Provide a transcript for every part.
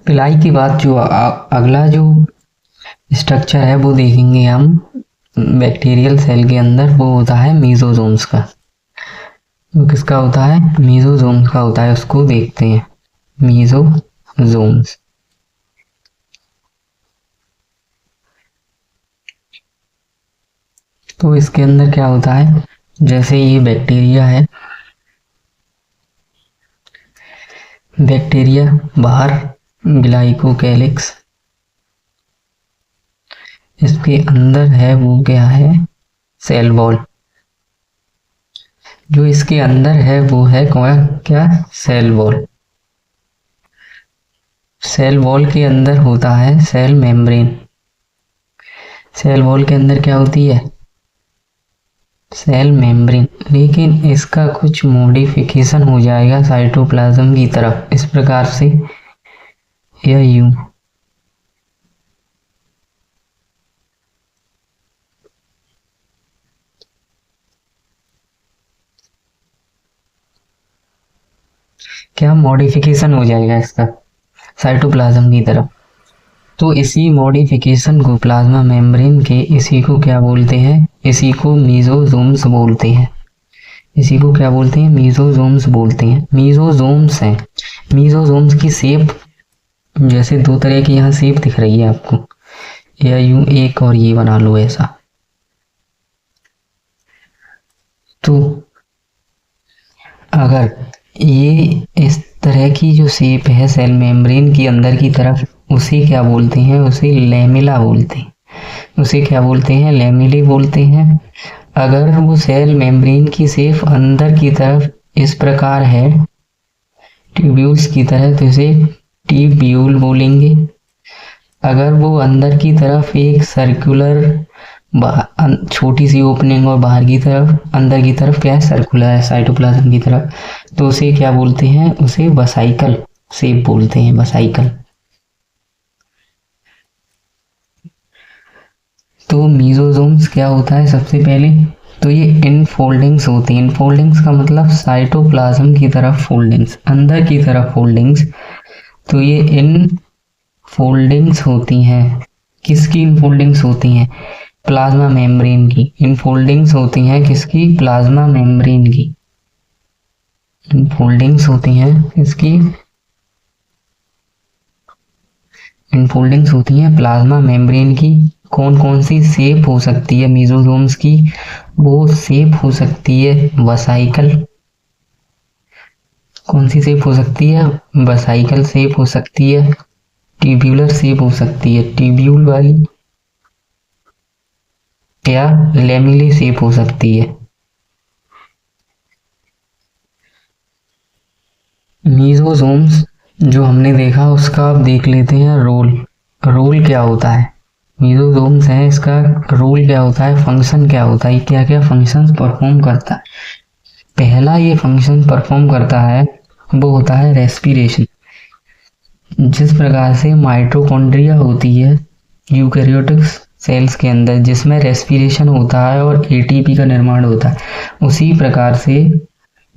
पिलाई के बाद जो अगला जो स्ट्रक्चर है वो देखेंगे हम बैक्टीरियल सेल के अंदर, वो होता है मीजोजोम्स का। वो किसका होता है? मीजोजोम्स का होता है। उसको देखते हैं, मीजोजोम्स। तो इसके अंदर क्या होता है, जैसे ये बैक्टीरिया है, बैक्टीरिया बाहर ग्लाइकोकैलिक्स, इसके अंदर है वो क्या है? Cell wall. जो इसके अंदर है वो है क्या? Cell wall. सेल वॉल के अंदर होता है सेल मेम्ब्रेन। सेल वॉल के अंदर क्या होती है? Cell membrane. लेकिन इसका कुछ मॉडिफिकेशन हो जाएगा साइटोप्लाज्म की तरफ, इस प्रकार से या यूं। क्या मॉडिफिकेशन हो जाएगा इसका साइटोप्लाज्म की तरफ। तो इसी मॉडिफिकेशन को प्लाज्मा मेम्ब्रेन के, इसी को क्या बोलते हैं? इसी को मीजोजोम्स बोलते हैं। इसी को क्या बोलते हैं? मीजोजोम्स बोलते हैं। मीजोजोम्स हैं। मीजोजोम्स की शेप, जैसे दो तरह की यहाँ शेप दिख रही है आपको, या यूं एक और ये बना लो ऐसा। तो अगर ये इस तरह की जो शेप है सेल मेम्ब्रेन की अंदर की तरफ, उसे क्या बोलते हैं? उसे लैमेला बोलते हैं। उसे क्या बोलते हैं? लैमेले बोलते हैं। अगर वो सेल मेम्ब्रेन की शेप अंदर की तरफ इस प्रकार है, ट्यूब्यूल्स की तरह, तो इसे ट्यूब्यूल बोलेंगे। अगर वो अंदर की तरफ एक सर्कुलर छोटी सी ओपनिंग और बाहर की तरफ, अंदर की तरफ क्या है? सर्कुलर है साइटोप्लाज्म की तरफ, तो उसे क्या बोलते हैं? उसे वसाइकल शेप बोलते हैं, वसाइकल। तो मीजोजोम्स क्या होता है सबसे पहले? तो ये इनफोल्डिंग्स होती हैं। इनफोल्डिंग्स का मतलब साइटोप्लाज्म की तरफ फोल्डिंग्स, अंदर की तरफ फोल्डिंग्स। तो ये इनफोल्डिंग्स होती हैं। किसकी इनफोल्डिंग्स होती हैं? प्लाज्मा मेम्ब्रेन की। इनफोल्डिंग्स होती हैं किसकी? प्लाज्मा मेम्ब्रेन की। इनफोल्डिंग्स होती हैं किसकी? इनफोल्डिंग्स होती हैं प्लाज्मा मेम्ब्रेन की। कौन कौन सी शेप हो सकती है मीजोजोम्स की? वो शेप हो सकती है वसाइकल। कौन सी शेप हो सकती है? वसाइकल शेप हो सकती है, ट्यूब्यूलर शेप हो सकती है, ट्यूब्यूल वाली, या लैमेले शेप हो सकती है। मीजोजोम्स जो हमने देखा उसका अब देख लेते हैं रोल। रोल क्या होता है? मीजोजोम्स है, इसका रोल क्या होता है? फंक्शन क्या होता है? क्या क्या फंक्शंस परफॉर्म करता है? पहला ये फंक्शन परफॉर्म करता है वो होता है रेस्पिरेशन। जिस प्रकार से माइटोकॉन्ड्रिया होती है यूकैरियोटिक सेल्स के अंदर, जिसमें रेस्पिरेशन होता है और एटीपी का निर्माण होता है, उसी प्रकार से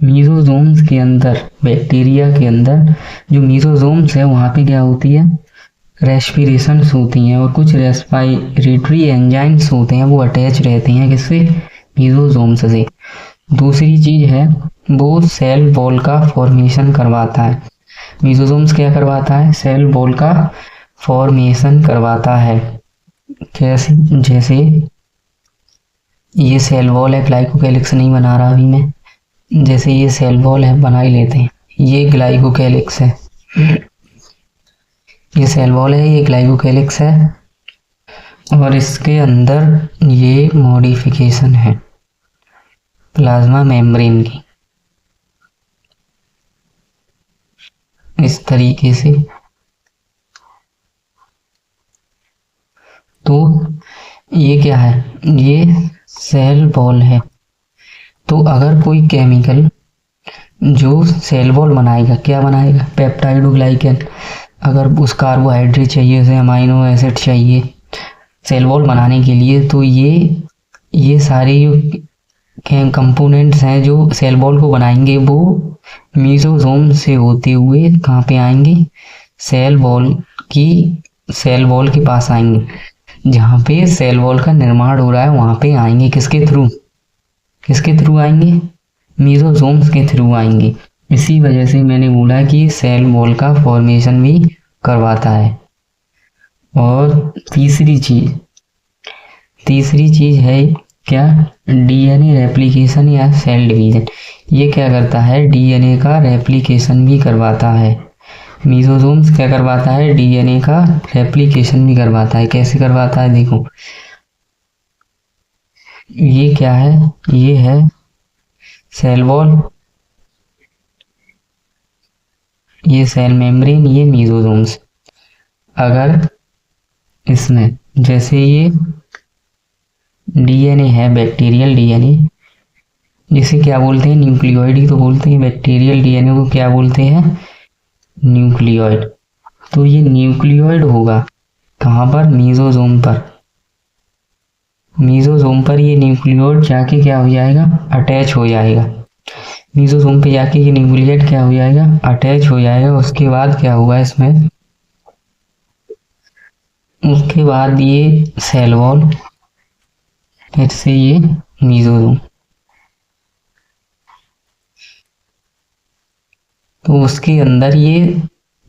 मीजोजोम्स के अंदर, बैक्टीरिया के अंदर जो मीजोजोम्स है वहाँ पे क्या होती है? रेस्पिरेशंस होती हैं, और कुछ रेस्पिरेटरी एंजाइम्स होते हैं, वो अटैच रहते हैं किससे? मीजोजोम्स से। दूसरी चीज है वो सेल वॉल का फॉर्मेशन करवाता है। मीजोजोम्स क्या करवाता है? सेल वॉल का फॉर्मेशन करवाता है। कैसे? जैसे ये सेल वॉल है, ग्लाइकोकैलिक्स नहीं बना रहा अभी मैं, जैसे ये सेल वॉल है, बना ही लेते हैं। ये ग्लाइकोकैलिक्स है, ये सेल वॉल है, ये ग्लाइकोकैलिक्स है, और इसके अंदर ये मॉडिफिकेशन है प्लाज्मा मेम्ब्रेन की, इस तरीके से। तो ये क्या है? ये सेल वॉल है। तो अगर कोई केमिकल जो सेल वॉल बनाएगा, क्या बनाएगा? पेप्टाइडोग्लाइकन। अगर उस कार्बोहाइड्रेट चाहिए, उसे अमाइनो एसिड चाहिए सेल वॉल बनाने के लिए, तो ये सारे जो कंपोनेंट्स हैं जो सेल वॉल को बनाएंगे, वो मीजोजोम से होते हुए कहाँ पे आएंगे? सेल वॉल के पास आएंगे। जहाँ पे सेल वॉल का निर्माण हो रहा है वहाँ पे आएंगे। किसके थ्रू आएंगे? मीजोसोम्स के थ्रू आएंगे। इसी वजह से मैंने बोला कि सेल वॉल का फॉर्मेशन भी करवाता है। और तीसरी चीज है क्या? डीएनए रेप्लिकेशन या सेल डिवीजन। ये क्या करता है? डीएनए का रेप्लिकेशन भी करवाता है। मीजोसोम्स क्या करवाता है? डीएनए का रेप्लिकेशन भी करवाता है। कैसे करवाता है? देखो, ये क्या है? ये है सेल वॉल, ये सेल मेम्ब्रेन, ये मीजोसोम्स। अगर इसमें जैसे ये डीएनए है, बैक्टीरियल डीएनए, जिसे क्या बोलते हैं? न्यूक्लियोइड ही तो बोलते हैं। बैक्टीरियल डीएनए को क्या बोलते हैं? न्यूक्लियोइड। तो ये न्यूक्लियोइड होगा कहाँ पर? मीजोसोम पर ये न्यूक्लियोइड जाके क्या हो जाएगा? अटैच हो जाएगा। मीजोसोम पे जाके ये न्यूक्लियोइड क्या हो जाएगा? अटैच हो जाएगा। उसके बाद क्या हुआ इसमें? उसके बाद ये सेल वॉल, फिर से ये मीजोसोम। तो उसके अंदर ये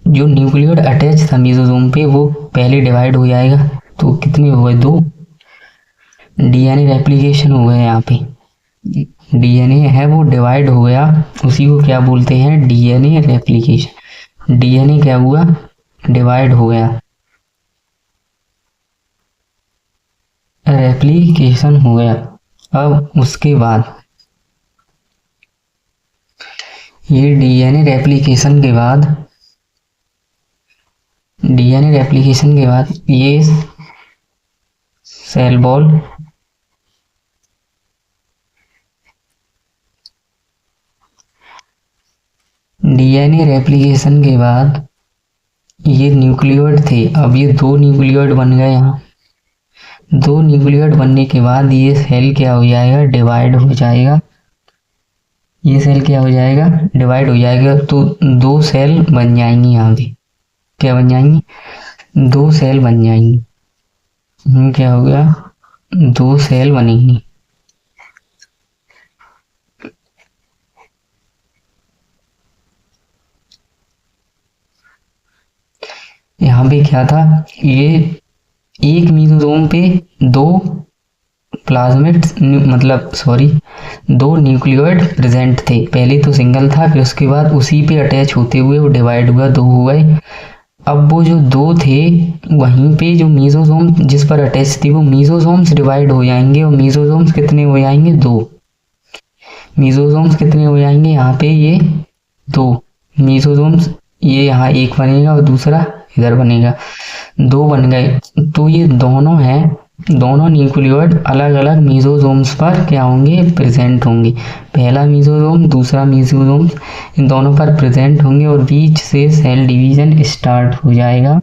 जो न्यूक्लियोइड अटैच था मीजोसोम पे, वो पहले डिवाइड हो जाएगा। तो कितने हो गए? 2 डीएनए रेप्लिकेशन हो गए। यहाँ पे डीएनए है वो डिवाइड हो गया, उसी को क्या बोलते हैं? DNA replication. डीएनए क्या हुआ? डिवाइड हो गया, रेप्लिकेशन हो गया। अब उसके बाद ये डीएनए रेप्लिकेशन के बाद ये सेल वॉल डीएनए रेप्लिकेशन के बाद ये न्यूक्लियोइड थे। अब ये 2 न्यूक्लियोइड बन गए। यहाँ 2 न्यूक्लियोइड बनने के बाद ये सेल क्या हो जाएगा? डिवाइड हो जाएगा। ये सेल क्या हो जाएगा? डिवाइड हो जाएगा। तो 2 सेल बन जाएंगी। यहाँ पे क्या बन जाएंगी? 2 सेल बन जाएंगी। क्या हो गया? 2 सेल बनेंगी। यहाँ पे क्या था? ये एक मीजोसोम पे 2 प्लाज्मिड्स, मतलब सॉरी 2 न्यूक्लियोइड प्रेजेंट थे। पहले तो सिंगल था, फिर उसके बाद उसी पे अटैच होते हुए वो डिवाइड हुआ, 2 हो गए। अब वो जो 2 थे, वहीं पे जो मीजोसोम जिस पर अटैच थी वो मीजोसोम्स डिवाइड हो जाएंगे। और मीजोसोम्स कितने हो जाएंगे? 2। मीजोसोम्स कितने हो जाएंगे? यहाँ पे ये 2 मीजोसोम्स, ये यहाँ एक बनेगा और दूसरा इधर बनेगा, 2 बन गए। तो ये दोनों हैं, दोनों न्यूक्लियोइड अलग अलग मीजोसोम्स पर क्या होंगे? प्रेजेंट होंगे। पहला मीजोसोम, दूसरा मीजोसोम, इन दोनों पर प्रेजेंट होंगे और बीच से सेल डिवीजन स्टार्ट हो जाएगा।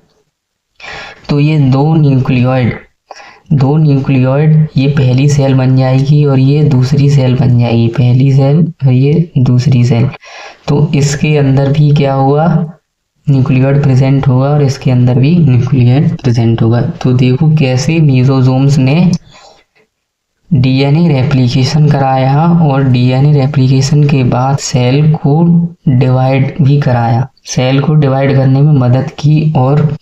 तो ये 2 न्यूक्लियोइड ये पहली सेल बन जाएगी और ये दूसरी सेल बन जाएगी। पहली सेल और ये दूसरी सेल। तो इसके अंदर भी क्या हुआ? न्यूक्लियोइड प्रेजेंट होगा और इसके अंदर भी न्यूक्लियोइड प्रेजेंट होगा। तो देखो कैसे मीजोसोम्स ने डीएनए रेप्लिकेशन कराया और डीएनए रेप्लिकेशन के बाद सेल को डिवाइड भी कराया, सेल को डिवाइड करने में मदद की और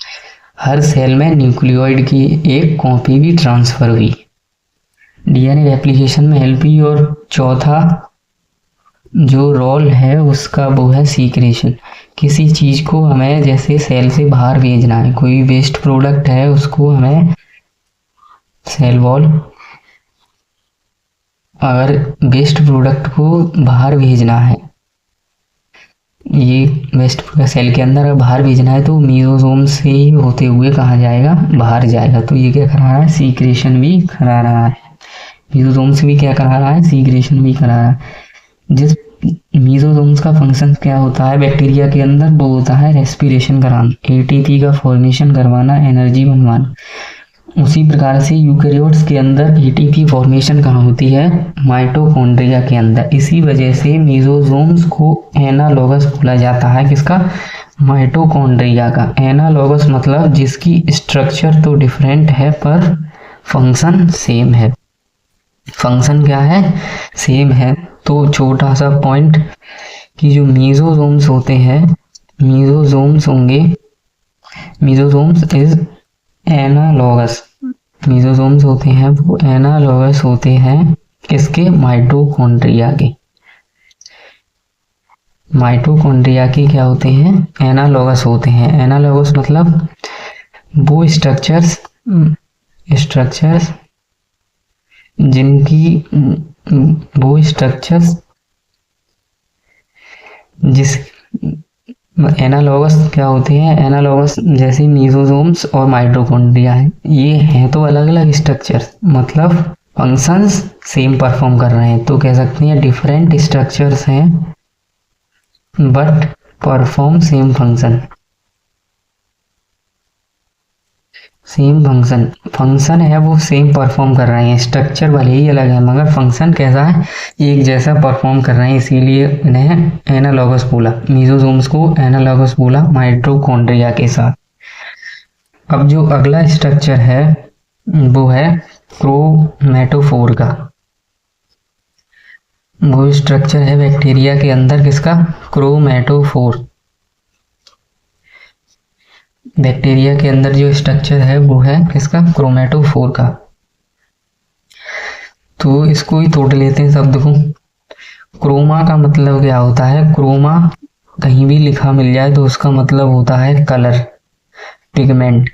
हर सेल में न्यूक्लियोइड की एक कॉपी भी ट्रांसफर हुई। डीएनए रेप्लिकेशन में हेल्प हुई। और चौथा जो रोल है उसका वो है सीक्रेशन। किसी चीज को हमें जैसे सेल से बाहर भेजना है, कोई वेस्ट प्रोडक्ट है, उसको हमें सेल वॉल अगर वेस्ट प्रोडक्ट को बाहर भेजना है, ये वेस्ट सेल के अंदर बाहर भेजना है, तो मीजोसोम से ही होते हुए कहाँ जाएगा? बाहर जाएगा। तो ये क्या करा रहा है? सीक्रेशन भी करा रहा है। मीजोसोम से भी क्या करा रहा है? सीक्रेशन भी करा रहा है। जिस मीजोसोम्स का फंक्शन क्या होता है बैक्टीरिया के अंदर? वो होता है रेस्पिरेशन कराना, एटीपी का फॉर्मेशन करवाना, एनर्जी बनवाना। उसी प्रकार से यूकेरियोट्स के अंदर एटीपी फॉर्मेशन कहाँ होती है? माइटोकॉन्ड्रिया के अंदर। इसी वजह से मीजोसोम्स को एनालॉगस बोला जाता है। किसका? माइटोकॉन्ड्रिया का। एनालॉगस मतलब जिसकी स्ट्रक्चर तो डिफरेंट है पर फंक्शन सेम है। फंक्शन क्या है? सेम है। तो छोटा सा पॉइंट कि जो मीजोजोम्स होते हैं, मीजोजोम्स होंगे, मीजोजोम्स इज एनालॉगस, मीजोजोम्स होते हैं वो एनालॉगस होते हैं किसके? माइटोकॉन्ड्रिया के। माइटोकॉन्ड्रिया के क्या होते हैं? एनालॉगस होते हैं। एनालॉगस मतलब वो स्ट्रक्चर्स जिनकी वो स्ट्रक्चर्स जिस एनालॉगस क्या होते हैं? एनालॉगस जैसे मीजोजोम्स और माइटोकॉन्ड्रिया है, ये हैं तो अलग अलग स्ट्रक्चर्स, मतलब फंक्शंस सेम परफॉर्म कर रहे हैं, तो कह सकते हैं डिफरेंट स्ट्रक्चर्स हैं but perform same function. Same function, function है वो सेम परफॉर्म कर रहे हैं, स्ट्रक्चर भले ही अलग है मगर फंक्शन कैसा है? एक जैसा परफॉर्म कर रहे हैं, इसीलिए इन्हें एनालॉगस बोला। मीजोजोम्स को एनालॉगस बोला माइटोकॉन्ड्रिया के साथ। अब जो अगला स्ट्रक्चर है वो है क्रोमैटोफोर का। वो स्ट्रक्चर है बैक्टीरिया के अंदर किसका? क्रोमैटोफोर। बैक्टीरिया के अंदर जो स्ट्रक्चर है वो है किसका? क्रोमैटोफोर का। तो इसको ही तोड़ लेते हैं शब्द को। क्रोमा का मतलब क्या होता है? क्रोमा कहीं भी लिखा मिल जाए तो उसका मतलब होता है कलर, पिगमेंट।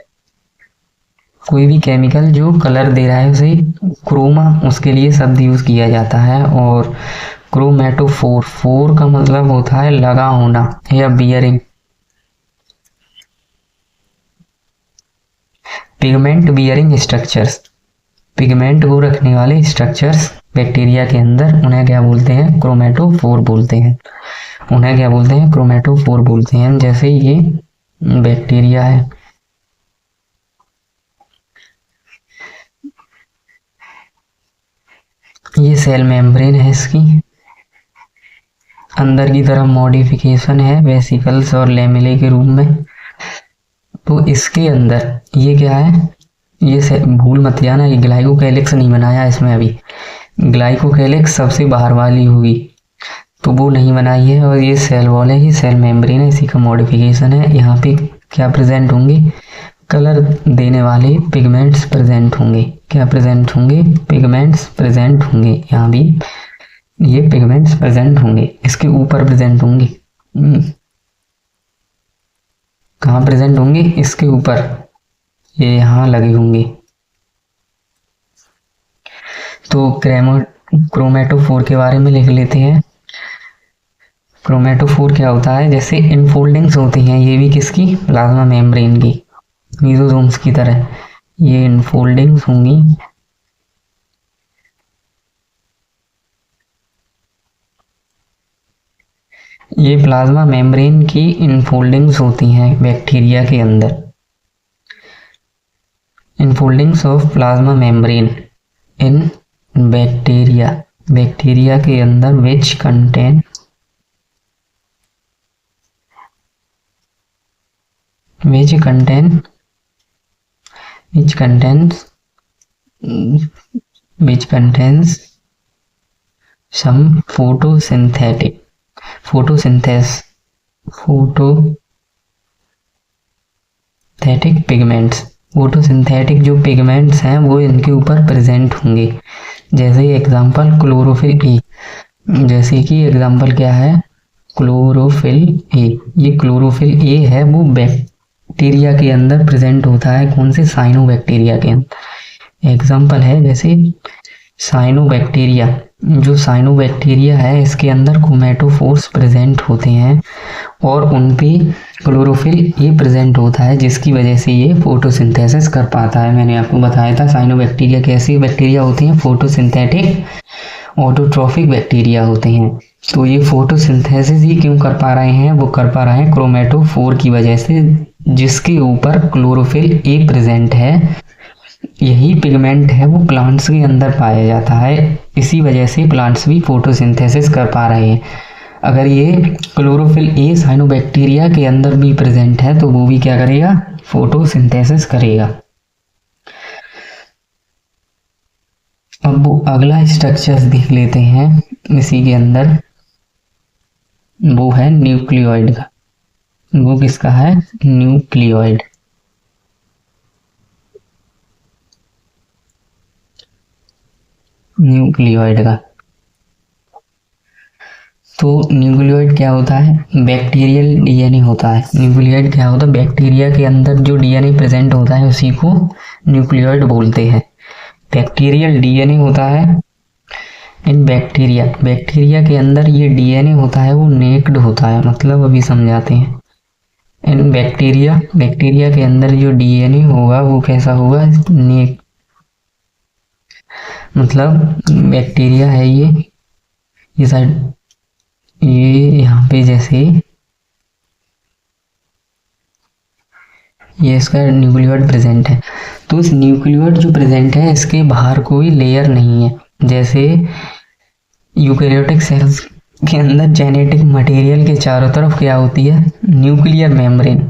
कोई भी केमिकल जो कलर दे रहा है उसे क्रोमा, उसके लिए शब्द यूज किया जाता है। और क्रोमैटोफोर, फोर का मतलब होता है लगा होना या bearing. Pigment bearing structures, pigment को रखने वाले स्ट्रक्चर्स बैक्टीरिया के अंदर, उन्हें क्या बोलते हैं? क्रोमैटोफोर बोलते हैं। उन्हें क्या बोलते हैं? क्रोमैटोफोर बोलते हैं। जैसे ये बैक्टीरिया है, ये सेल मेम्ब्रेन है, इसकी अंदर की तरफ मॉडिफिकेशन है वेसिकल्स और लेमेले के रूप में। तो इसके अंदर ये क्या है? ये भूल मत जाना, ये ग्लाइकोकैलिक्स नहीं बनाया इसमें अभी। ग्लाइकोकैलिक्स सबसे बाहर वाली होगी तो वो नहीं बनाई है। और ये सेल वॉल है, ये सेल मेम्ब्रेन है, इसी का मॉडिफिकेशन है। यहाँ पे क्या प्रेजेंट होंगे? कलर देने वाले पिगमेंट्स प्रेजेंट होंगे। क्या प्रेजेंट होंगे? पिगमेंट्स प्रेजेंट होंगे। यहाँ भी ये पिगमेंट्स प्रेजेंट होंगे, इसके ऊपर प्रेजेंट होंगे। कहाँ प्रेजेंट होंगे? इसके ऊपर, ये यहाँ लगे होंगे। तो क्रोमैटोफोर के बारे में लिख लेते हैं। क्रोमैटोफोर क्या होता है? जैसे इनफोल्डिंग्स होती हैं, ये भी किसकी? प्लाज्मा मेम्ब्रेन की, मीजोजोम्स की तरह ये इनफोल्डिंग्स होंगी। ये प्लाज्मा मेम्ब्रेन की इनफोल्डिंग्स होती हैं बैक्टीरिया के अंदर। Infoldings of plasma membrane in bacteria, bacteria के अंदर which contain which contains some photosynthetic pigments. Photosynthetic जो पिगमेंट्स हैं वो इनके ऊपर प्रेजेंट होंगे। जैसे एग्जांपल क्लोरोफिल ए, जैसे कि एग्जांपल क्या है? Chlorophyll A. ये क्लोरोफिल ए है वो बैक्टीरिया के अंदर प्रेजेंट होता है। कौन से? साइनोबैक्टीरिया के अंदर। एग्जांपल है जैसे साइनोबैक्टीरिया। जो साइनोबैक्टीरिया है इसके अंदर क्रोमैटोफोर्स प्रेजेंट होते हैं और उन पे क्लोरोफिल ए प्रेजेंट होता है, जिसकी वजह से ये फोटोसिंथेसिस कर पाता है। मैंने आपको बताया था साइनोबैक्टीरिया कैसी बैक्टीरिया होती हैं? फोटोसिंथेटिक ऑटोट्रॉफिक बैक्टीरिया होते हैं। तो ये फोटोसिंथेसिस ही क्यों कर पा रहे हैं? वो कर पा रहे हैं क्रोमैटोफोर की वजह से, जिसके ऊपर क्लोरोफिल ए प्रेजेंट है। यही पिगमेंट है वो प्लांट्स के अंदर पाया जाता है, इसी वजह से प्लांट्स भी फोटोसिंथेसिस कर पा रहे हैं। अगर ये क्लोरोफिल ए साइनोबैक्टीरिया के अंदर भी प्रेजेंट है तो वो भी क्या करेगा, फोटोसिंथेसिस करेगा। अब वो अगला स्ट्रक्चर्स देख लेते हैं इसी के अंदर, वो है न्यूक्लियोइड का। वो किसका है, न्यूक्लियोइड। न्यूक्लियोइड का। तो न्यूक्लियोइड क्या होता है, बैक्टीरियल डीएनए होता है। न्यूक्लियोइड क्या होता है, बैक्टीरिया के अंदर जो डीएनए प्रेजेंट होता है उसी को न्यूक्लियोइड बोलते हैं। बैक्टीरियल डीएनए होता है इन बैक्टीरिया, बैक्टीरिया के अंदर ये डीएनए होता है वो नेक्ड होता है, मतलब अभी समझाते हैं। इन बैक्टीरिया, बैक्टीरिया के अंदर जो डीएनए होगा वो कैसा होगा, नेक, मतलब बैक्टीरिया है ये साइड, ये यहाँ पे जैसे ये इसका न्यूक्लियोइड प्रेजेंट है, तो इस न्यूक्लियोइड जो प्रेजेंट है इसके बाहर कोई लेयर नहीं है। जैसे यूकैरियोटिक सेल्स के अंदर जेनेटिक मटेरियल के चारों तरफ क्या होती है, न्यूक्लियर मेम्ब्रेन,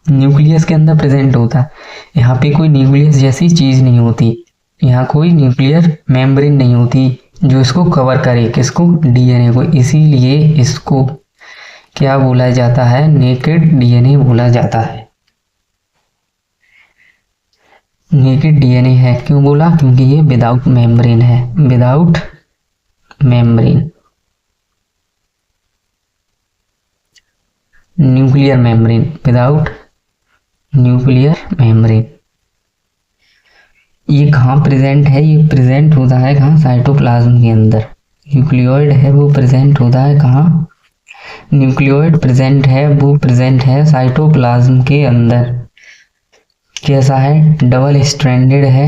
न्यूक्लियस के अंदर प्रेजेंट होता है। यहाँ पे कोई न्यूक्लियस जैसी चीज़ नहीं होती, यहाँ कोई न्यूक्लियर मेम्ब्रेन नहीं होती जो इसको कवर करे, किसको, डीएनए को। इसीलिए इसको क्या बोला जाता है, नेकेड डीएनए बोला जाता है। नेकेड डीएनए है, क्यों बोला, क्योंकि ये विदाउट मेम्ब्रेन है, without membrane, nuclear membrane, without nuclear membrane. ये कहाँ प्रेजेंट है, ये प्रेजेंट होता है कहाँ, साइटोप्लाज्म के अंदर। न्यूक्लियोइड है वो प्रेजेंट होता है कहाँ, न्यूक्लियोइड प्रेजेंट है वो प्रेजेंट है साइटोप्लाज्म के अंदर। कैसा है, डबल स्ट्रैंडेड है,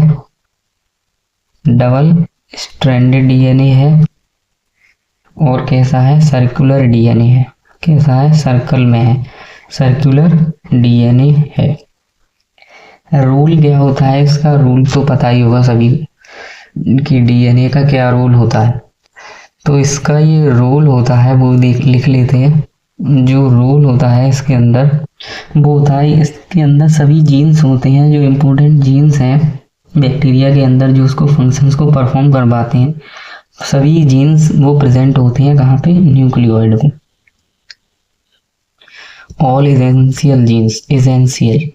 डबल स्ट्रैंडेड डीएनए है, और कैसा है, सर्कुलर डीएनए है। कैसा है, सर्कल में है, सर्कुलर डीएनए है। रोल क्या होता है इसका, रोल तो पता ही होगा सभी कि डीएनए का क्या रोल होता है। तो इसका ये रोल होता है वो लिख लेते हैं। जो रोल होता है इसके अंदर वो होता है, इसके अंदर सभी जीन्स होते हैं, जो इम्पोर्टेंट जीन्स हैं बैक्टीरिया के अंदर जो उसको फंक्शंस को परफॉर्म करवाते हैं, सभी जीन्स वो प्रेजेंट होते हैं कहाँ पे, न्यूक्लियोइड को। ऑल एसेंशियल जीन्स, एसेंशियल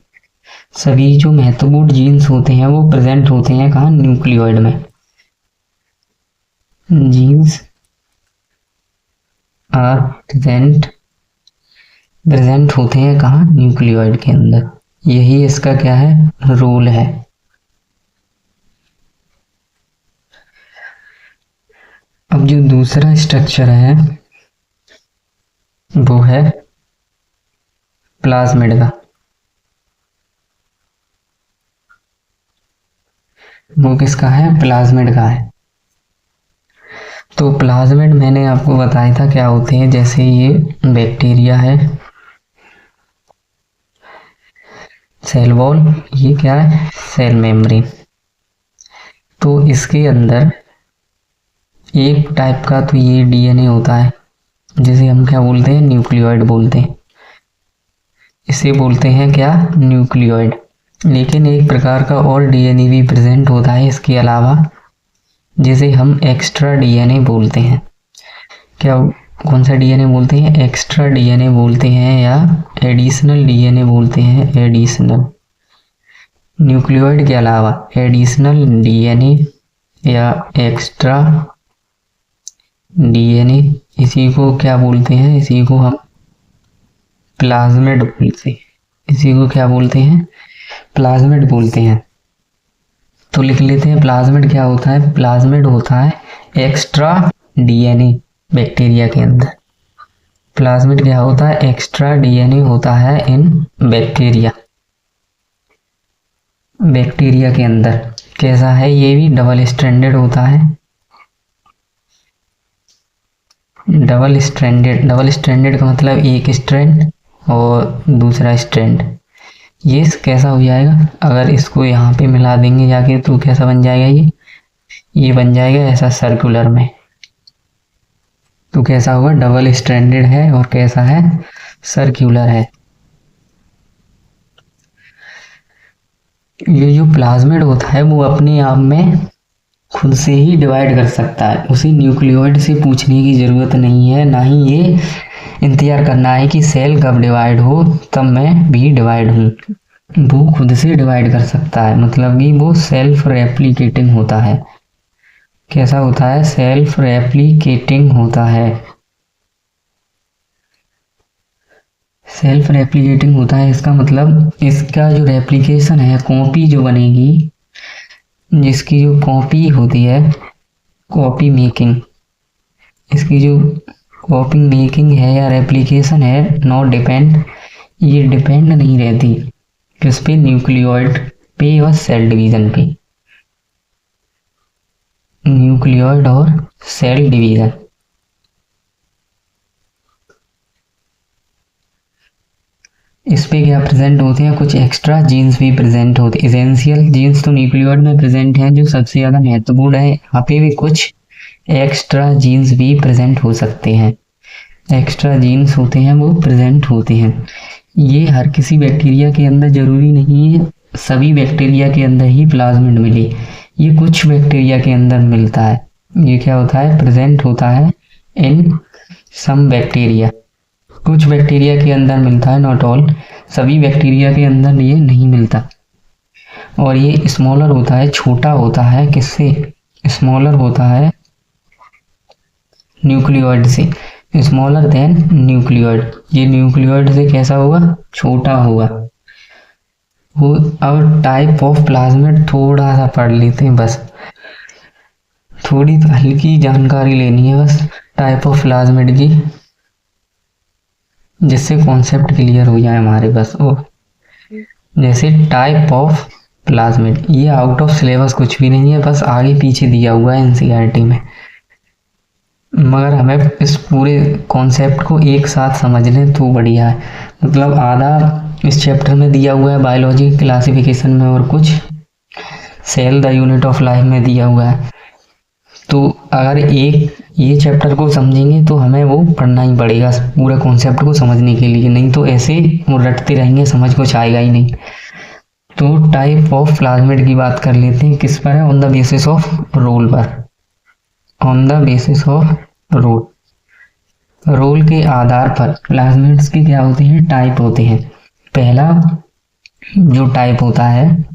सभी जो महत्वपूर्ण जीन्स होते हैं वो प्रेजेंट होते हैं कहाँ, न्यूक्लियोइड में। जीन्स आर प्रेजेंट होते हैं कहाँ, न्यूक्लियोइड के अंदर। यही इसका क्या है, रोल है। अब जो दूसरा स्ट्रक्चर है वो है प्लाज्मिड का। वो किसका है, प्लाज्मिड का है। तो प्लाज्मिड मैंने आपको बताया था क्या होते हैं, जैसे ये बैक्टीरिया है, सेल वॉल, ये क्या है, सेल मेम्ब्रेन। तो इसके अंदर एक टाइप का तो ये डीएनए होता है जिसे हम क्या बोलते हैं, न्यूक्लियोइड बोलते हैं। इसे बोलते हैं क्या, न्यूक्लियोइड। लेकिन एक प्रकार का और डीएनए भी प्रेजेंट होता है इसके अलावा, जिसे हम एक्स्ट्रा डीएनए बोलते हैं। क्या, कौन सा डीएनए बोलते हैं, एक्स्ट्रा डीएनए बोलते हैं या एडिशनल डीएनए बोलते हैं, एडिशनल। न्यूक्लियोइड के अलावा एडिशनल डीएनए या एक्स्ट्रा डीएनए, इसी को क्या बोलते हैं, इसी को हम प्लाज्मिड बोलते हैं। इसी को क्या बोलते हैं, प्लाज्मिड बोलते हैं। तो लिख लेते हैं प्लाज्मिड क्या होता है, प्लाज्मिड होता है एक्स्ट्रा डीएनए बैक्टीरिया के अंदर। प्लाज्मिड क्या होता है, एक्स्ट्रा डीएनए होता है इन बैक्टीरिया, बैक्टीरिया के अंदर। कैसा है, ये भी डबल स्ट्रैंडेड होता है, डबल स्ट्रैंडेड। डबल स्ट्रैंडेड का मतलब एक स्ट्रैंड और दूसरा स्ट्रैंड। ये कैसा हो जाएगा, अगर इसको यहाँ पे मिला देंगे जाके तो कैसा बन जाएगा, ये बन जाएगा ऐसा सर्कुलर में। तो कैसा होगा, डबल स्ट्रैंडेड है और कैसा है, सर्क्यूलर है। ये जो प्लाज्मिड होता है वो अपने आप में खुद से ही डिवाइड कर सकता है, उसे न्यूक्लियोइड से पूछने की ज़रूरत नहीं है, ना ही ये इंतजार करना है कि सेल कब डिवाइड हो तब मैं भी डिवाइड हूँ। वो खुद से डिवाइड कर सकता है, मतलब कि वो सेल्फ रेप्लिकेटिंग होता है। कैसा होता है, सेल्फ रेप्लिकेटिंग होता है। सेल्फ रेप्लिकेटिंग होता है, इसका मतलब इसका जो रेप्लिकेशन है, कॉपी जो बनेगी, जिसकी जो कॉपी होती है, कॉपी मेकिंग, इसकी जो कॉपी मेकिंग है या रेप्लिकेशन है, नॉट डिपेंड, ये डिपेंड नहीं रहती किस पे, न्यूक्लियोइड पे और सेल डिवीजन पे, न्यूक्लियोइड और सेल डिवीजन। इस पे क्या प्रेजेंट होते हैं, कुछ एक्स्ट्रा जीन्स भी प्रेजेंट होते हैं। एसेंशियल जीन्स तो न्यूक्लियोइड में प्रेजेंट हैं, जो सबसे ज़्यादा महत्वपूर्ण है। यहाँ पे भी कुछ एक्स्ट्रा जीन्स भी प्रेजेंट हो सकते हैं, एक्स्ट्रा जीन्स होते हैं वो प्रेजेंट होते हैं। ये हर किसी बैक्टीरिया के अंदर जरूरी नहीं है सभी बैक्टीरिया के अंदर ही प्लाज्मिड मिले, ये कुछ बैक्टीरिया के अंदर मिलता है। ये क्या होता है, प्रेजेंट होता है इन सम बैक्टीरिया, कुछ बैक्टीरिया के अंदर मिलता है, नॉट ऑल, सभी बैक्टीरिया के अंदर ये नहीं मिलता। और ये स्मॉलर होता है, छोटा होता है, किससे, स्मॉलर होता है न्यूक्लियोइड से, स्मॉलर देन न्यूक्लियोइड। ये न्यूक्लियोइड से कैसा होगा, छोटा होगा। वो अब टाइप ऑफ प्लाज्मिड थोड़ा सा पढ़ लेते हैं, बस थोड़ी तो हल्की जानकारी लेनी है बस टाइप ऑफ प्लाज्मिड की, जिससे कॉन्सेप्ट क्लियर हो जाए हमारे बस। ओ जैसे टाइप ऑफ प्लाज्मिड, ये आउट ऑफ सिलेबस कुछ भी नहीं है, बस आगे पीछे दिया हुआ है एनसीईआरटी में, मगर हमें इस पूरे कॉन्सेप्ट को एक साथ समझ लें तो बढ़िया है। मतलब आधा इस चैप्टर में दिया हुआ है बायोलॉजी क्लासिफिकेशन में, और कुछ cell the unit of life में दिया हुआ है। तो अगर एक ये चैप्टर को समझेंगे तो हमें वो पढ़ना ही पड़ेगा पूरे कॉन्सेप्ट को समझने के लिए, नहीं तो ऐसे वो रटते रहेंगे, समझ कुछ आएगा ही नहीं। तो टाइप ऑफ प्लाज्मिड की बात कर लेते हैं, किस पर है, on the basis of role पर, on the basis of role, role के आधार पर प्लाज्मिड्स के क्या होते हैं, टाइप होते हैं। पहला जो टाइप होता है,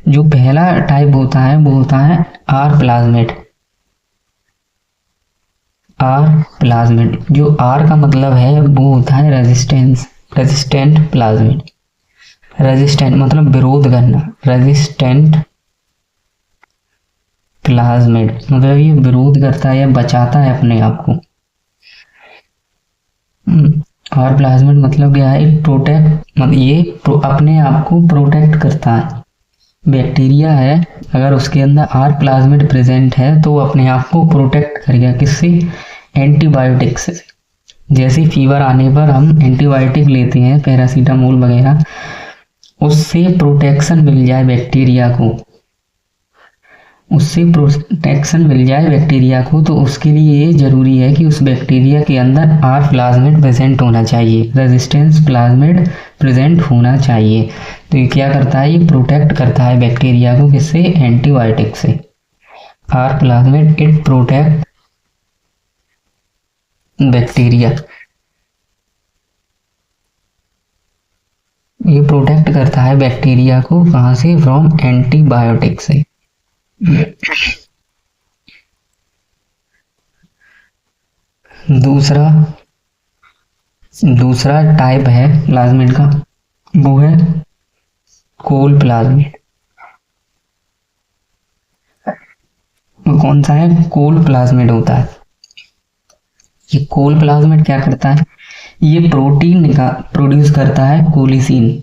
जो पहला टाइप होता है वो होता है आर प्लाज्मिड। आर प्लाज्मिड, जो आर का मतलब है वो होता है रेजिस्टेंस, रेजिस्टेंट प्लाज्मिड। रेजिस्टेंट मतलब विरोध करना, रेजिस्टेंट प्लाज्मिड मतलब ये विरोध करता है या बचाता है अपने आप को। और प्लाज्मिड मतलब क्या है, प्रोटेक्ट, मतलब ये अपने आप को प्रोटेक्ट करता है। बैक्टीरिया है, अगर उसके अंदर आर प्लाज्मिड प्रेजेंट है तो वो अपने आप को प्रोटेक्ट करेगा, किससे, एंटीबायोटिक से। जैसे फीवर आने पर हम एंटीबायोटिक लेते हैं, पैरासीटामोल वगैरह, उससे प्रोटेक्शन मिल जाए बैक्टीरिया को, उससे प्रोटेक्शन मिल जाए बैक्टीरिया को, तो उसके लिए ये जरूरी है कि उस बैक्टीरिया के अंदर आर प्लाज्मिड प्रेजेंट होना चाहिए, रेजिस्टेंस प्लाज्मिड प्रेजेंट होना चाहिए। तो ये क्या करता है, ये प्रोटेक्ट करता है बैक्टीरिया को, किससे, एंटीबायोटिक से। R plasmid it protect bacteria, ये प्रोटेक्ट करता है बैक्टीरिया को, कहाँ से, फ्रॉम एंटीबायोटिक से। दूसरा टाइप है प्लाज्मिड का, वो है कोल प्लाज्मिड। कौन सा है, कोल प्लाज्मिड होता है। ये कोल प्लाज्मिड क्या करता है, ये प्रोटीन का प्रोड्यूस करता है, कोलिसिन।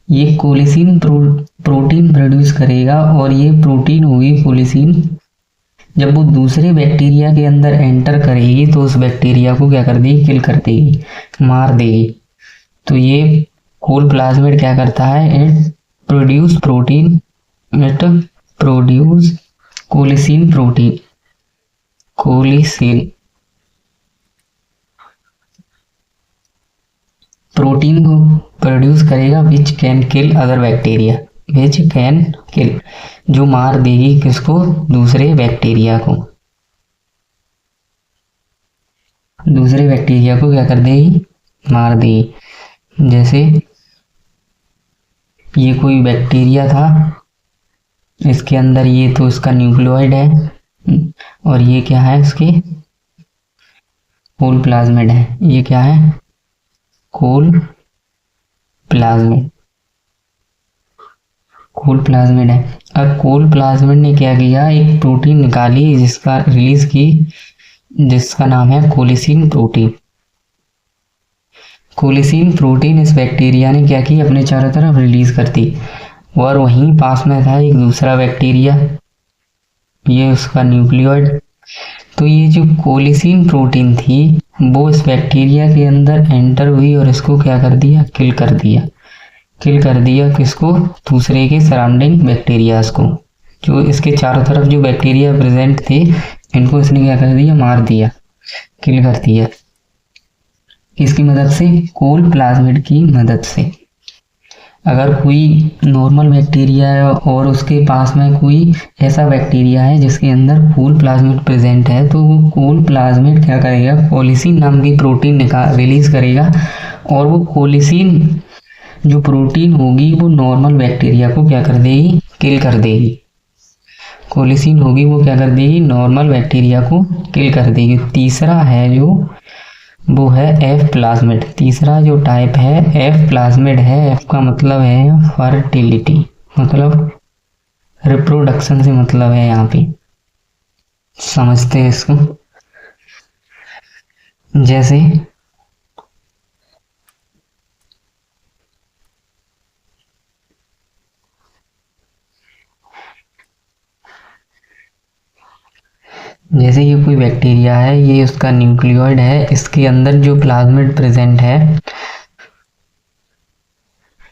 ये कोलिसिन प्रोटीन प्रोड्यूस करेगा, और ये प्रोटीन होगी कोलिसिन, जब वो दूसरे बैक्टीरिया के अंदर एंटर करेगी तो उस बैक्टीरिया को क्या कर देगी, किल कर देगी, मार देगी। तो ये कोल प्लाज्मिड क्या करता है, it produce protein, it produce colicin protein, colicin protein को प्रोड्यूस करेगा which can kill other bacteria, which can kill, जो मार देगी किसको, दूसरे बैक्टीरिया को, दूसरे बैक्टीरिया को क्या कर देगी, मार देगी। जैसे ये कोई बैक्टीरिया था, इसके अंदर ये तो इसका न्यूक्लियोइड है और ये क्या है, इसके कोल प्लाज्मिड है, ये क्या है, कोल प्लाज्मिड, कोल प्लाज्मिड है। अब कोल प्लाज्मिड ने क्या किया, एक प्रोटीन निकाली जिसका रिलीज की, जिसका नाम है कोलिसिन प्रोटीन। कोलिसिन प्रोटीन इस बैक्टीरिया ने क्या की, अपने चारों तरफ रिलीज कर दी। और वहीं पास में था एक दूसरा बैक्टीरिया, ये उसका न्यूक्लियोइड। तो ये जो कोलिसिन प्रोटीन थी वो इस बैक्टीरिया के अंदर एंटर हुई और इसको क्या कर दिया, किल कर दिया। किल कर दिया किसको, दूसरे के सराउंडिंग बैक्टीरियाज को, जो इसके चारों तरफ जो बैक्टीरिया प्रेजेंट थे इनको इसने क्या कर दिया, मार दिया, किल कर दिया। किसकी मदद से, कोल प्लाज्मिड की मदद से। अगर कोई नॉर्मल बैक्टीरिया है और उसके पास में कोई ऐसा बैक्टीरिया है जिसके अंदर कोल प्लाज्मिड प्रेजेंट है, तो वो कोल प्लाज्मिड क्या करेगा, कोलिसिन नाम की प्रोटीन रिलीज करेगा और वो कोलिसिन जो प्रोटीन होगी वो नॉर्मल बैक्टीरिया को क्या कर देगी, किल कर देगी। कोलिसिन होगी वो क्या कर देगी, नॉर्मल बैक्टीरिया को किल कर देगी। तीसरा है जो वो है एफ प्लाज्मिड, तीसरा जो टाइप है एफ प्लाज्मिड है। एफ का मतलब है फर्टिलिटी, मतलब रिप्रोडक्शन से मतलब है, यहाँ पे समझते हैं इसको। जैसे जैसे ये कोई बैक्टीरिया है, ये उसका न्यूक्लियोइड है, इसके अंदर जो प्लाज्मिड प्रेजेंट है,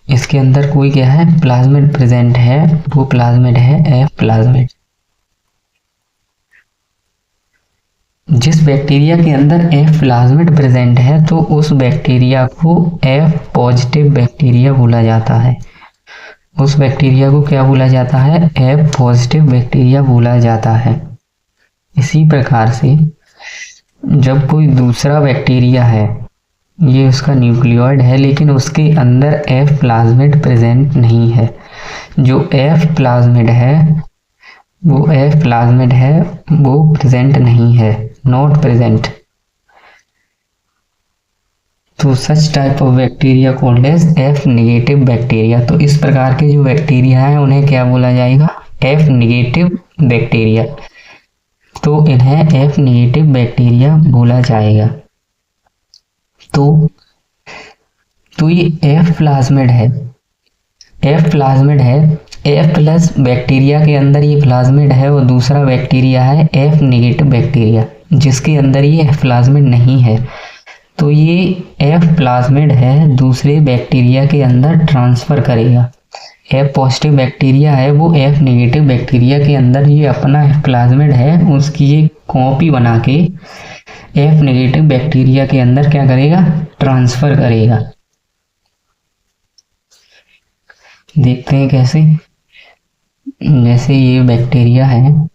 इसके अंदर कोई क्या है, प्लाज्मिड प्रेजेंट है, वो प्लाज्मिड है एफ प्लाज्मिड। जिस बैक्टीरिया के अंदर एफ प्लाज्मिड प्रेजेंट है तो उस बैक्टीरिया को एफ पॉजिटिव बैक्टीरिया बोला जाता है। उस बैक्टीरिया को क्या बोला जाता है, एफ पॉजिटिव बैक्टीरिया बोला जाता है। इसी प्रकार से जब कोई दूसरा बैक्टीरिया है, ये उसका न्यूक्लियोइड है लेकिन उसके अंदर एफ प्लाज्मिड प्रेजेंट नहीं है, जो एफ प्लाज्मिड है वो प्रेजेंट नहीं है, नॉट प्रेजेंट, तो such type of bacteria called as F negative bacteria. तो इस प्रकार के जो बैक्टीरिया है उन्हें क्या बोला जाएगा, एफ नेगेटिव बैक्टीरिया। तो इन्हें एफ नेगेटिव बैक्टीरिया बोला जाएगा। तो ये एफ प्लाज्मिड है, एफ प्लस बैक्टीरिया के अंदर ये प्लाज्मिड है और दूसरा बैक्टीरिया है एफ नेगेटिव बैक्टीरिया जिसके अंदर ये एफ प्लाज्मिड नहीं है। तो ये एफ प्लाज्मिड है दूसरे बैक्टीरिया के अंदर ट्रांसफर करेगा। एफ पॉजिटिव बैक्टीरिया है वो एफ नेगेटिव बैक्टीरिया के अंदर ये अपना एफ प्लाज्मिड है उसकी एक कॉपी बना के एफ नेगेटिव बैक्टीरिया के अंदर क्या करेगा, ट्रांसफर करेगा। देखते हैं कैसे। जैसे ये बैक्टीरिया है,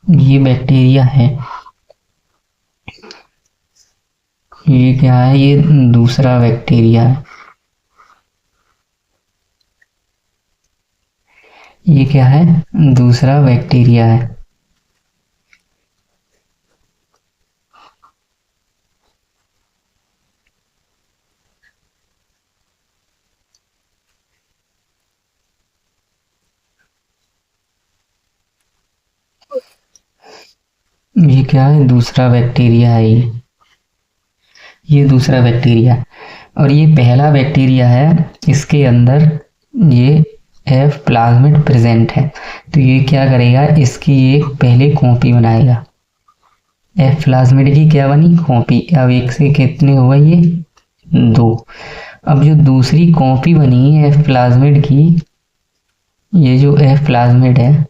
ये बैक्टीरिया है, ये क्या है, ये दूसरा बैक्टीरिया है, ये क्या है, दूसरा बैक्टीरिया है। ये क्या है, दूसरा बैक्टीरिया है, ये दूसरा बैक्टीरिया और ये पहला बैक्टीरिया है। इसके अंदर ये एफ प्लाज्मिड प्रेजेंट है, तो ये क्या करेगा, इसकी एक पहले कॉपी बनाएगा। एफ प्लाज्मिड की क्या बनी, कॉपी। अब एक से कितने हुए ये, 2। अब जो दूसरी कॉपी बनी है एफ प्लाज्मिड की, ये जो एफ प्लाज्मिड है,